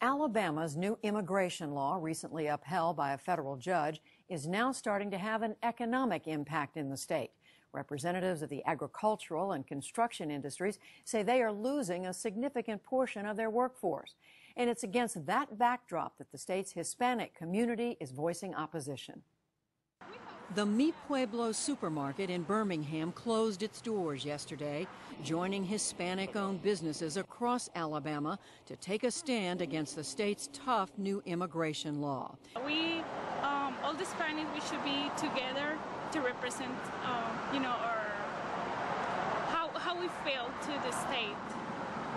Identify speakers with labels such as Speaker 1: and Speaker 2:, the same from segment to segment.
Speaker 1: Alabama's new immigration law, recently upheld by a federal judge, is now starting to have an economic impact in the state. Representatives of the agricultural and construction industries say they are losing a significant portion of their workforce. And it's against that backdrop that the state's Hispanic community is voicing opposition. The Mi Pueblo supermarket in Birmingham closed its doors yesterday, joining Hispanic-owned businesses across Alabama to take a stand against the state's tough new immigration law.
Speaker 2: We, all the Hispanic, we should be together to represent, how we feel to the state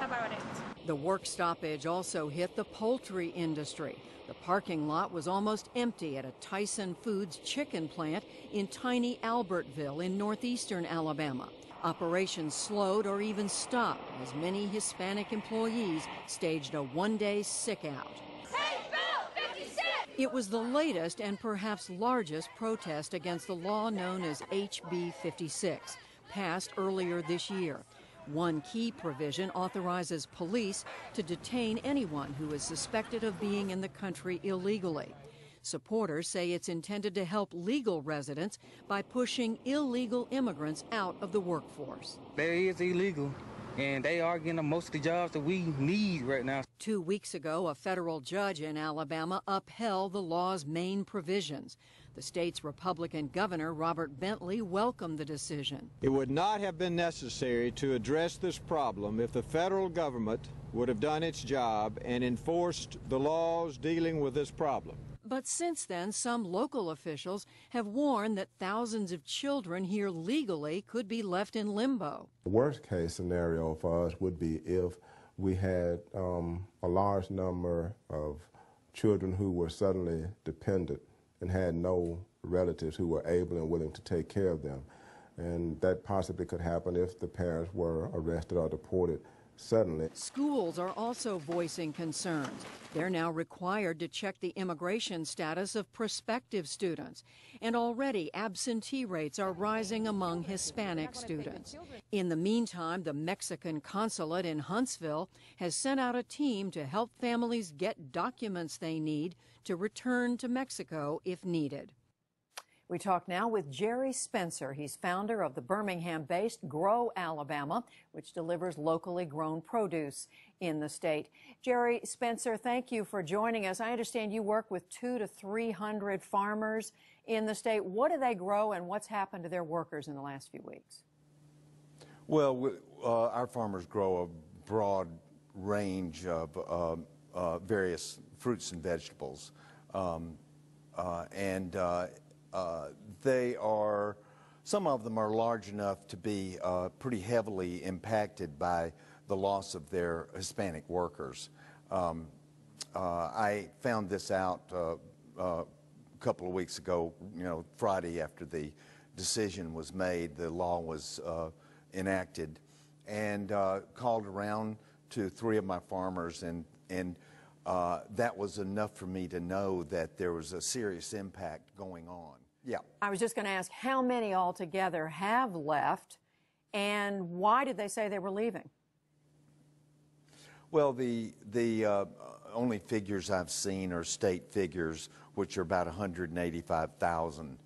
Speaker 2: about it.
Speaker 1: The work stoppage also hit the poultry industry. The parking lot was almost empty at a Tyson Foods chicken plant in tiny Albertville in northeastern Alabama. Operations slowed or even stopped as many Hispanic employees staged a one-day sick-out.
Speaker 3: Hey, Bill 56!
Speaker 1: It was the latest and perhaps largest protest against the law known as HB 56, passed earlier this year. One key provision authorizes police to detain anyone who is suspected of being in the country illegally. Supporters say it's intended to help legal residents by pushing illegal immigrants out of the workforce.
Speaker 4: That is illegal, and they are getting most of the jobs that we need right now.
Speaker 1: 2 weeks ago, a federal judge in Alabama upheld the law's main provisions. The state's Republican governor, Robert Bentley, welcomed the decision.
Speaker 5: It would not have been necessary to address this problem if the federal government would have done its job and enforced the laws dealing with this problem.
Speaker 1: But since then, some local officials have warned that thousands of children here legally could be left in limbo.
Speaker 6: The worst case scenario for us would be if we had a large number of children who were suddenly dependent and had no relatives who were able and willing to take care of them. And that possibly could happen if the parents were arrested or deported suddenly.
Speaker 1: Schools are also voicing concerns. They're now required to check the immigration status of prospective students. And already absentee rates are rising among Hispanic students. In the meantime, the Mexican consulate in Huntsville has sent out a team to help families get documents they need to return to Mexico if needed. We talk now with Jerry Spencer. He's founder of the Birmingham-based Grow Alabama, which delivers locally grown produce in the state. Jerry Spencer, thank you for joining us. I understand you work with 200 to 300 farmers in the state. What do they grow and what's happened to their workers in the last few weeks?
Speaker 7: Well, our farmers grow a broad range of various fruits and vegetables. Some of them are large enough to be pretty heavily impacted by the loss of their Hispanic workers. I found this out a couple of weeks ago, Friday after the decision was made, the law was enacted, and called around to 3 of my farmers, and that was enough for me to know that there was a serious impact going on. Yeah.
Speaker 1: I was just going to ask how many altogether have left, and why did they say they were leaving?
Speaker 7: Well, the only figures I've seen are state figures, which are about 185,000.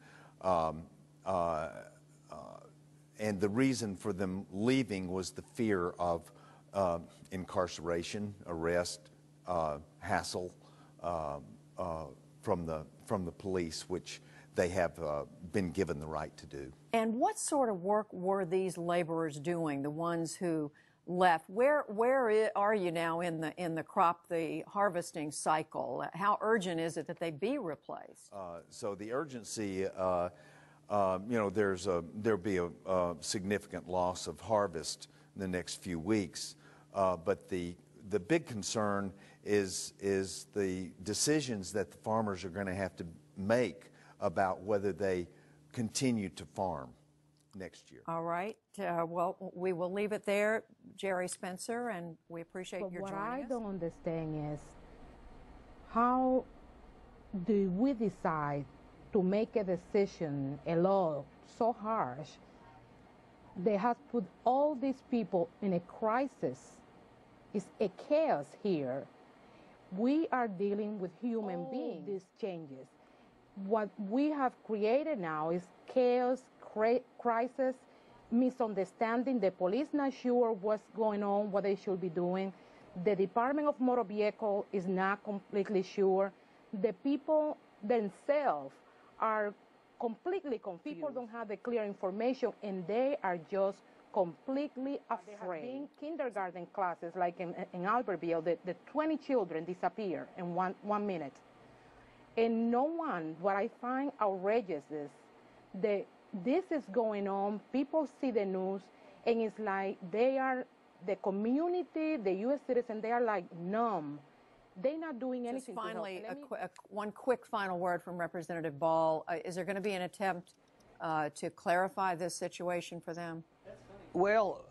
Speaker 7: And the reason for them leaving was the fear of incarceration, arrest, hassle from the police, which they have been given the right to do.
Speaker 1: And what sort of work were these laborers doing, the ones who left? Where are you now in the crop, the harvesting cycle? How urgent is it that they be replaced?
Speaker 7: So the urgency, there'll be a significant loss of harvest in the next few weeks, but the big concern is the decisions that the farmers are going to have to make about whether they continue to farm next year.
Speaker 1: All right. Well, we will leave it there, Jerry Spencer, and we appreciate your joining us.
Speaker 8: What I don't understand is how do we decide to make a decision, a law so harsh that has put all these people in a crisis? It's a chaos here. We are dealing with human beings. These changes. What we have created now is chaos, crisis, misunderstanding. The police not sure what's going on, what they should be doing. The Department of Motor Vehicle is not completely sure. The people themselves are completely confused. People don't have the clear information, and they are just completely afraid. There have been kindergarten classes, like in Albertville, the 20 children disappear in one minute. And no one, what I find outrageous is that this is going on, people see the news, and it's like they are, the community, the U.S. citizens, they are like numb. They're not doing anything.
Speaker 1: Just finally, one quick final word from Representative Ball. Is there going to be an attempt to clarify this situation for them?
Speaker 9: Well,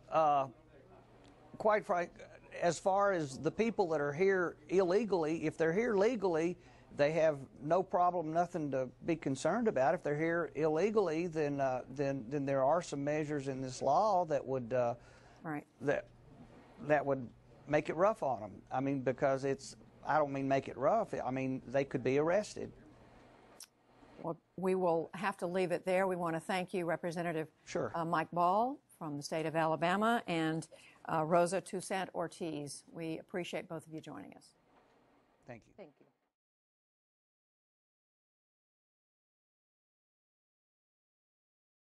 Speaker 9: quite frankly, as far as the people that are here illegally, if they're here legally, they have no problem, nothing to be concerned about. If they're here illegally, then there are some measures in this law that would that would make it rough on them. I mean, because it's, I don't mean make it rough. I mean, they could be arrested.
Speaker 1: Well, we will have to leave it there. We want to thank you, Representative Mike Ball from the state of Alabama, and Rosa Toussaint Ortiz. We appreciate both of you joining us.
Speaker 9: Thank you.
Speaker 8: Thank you.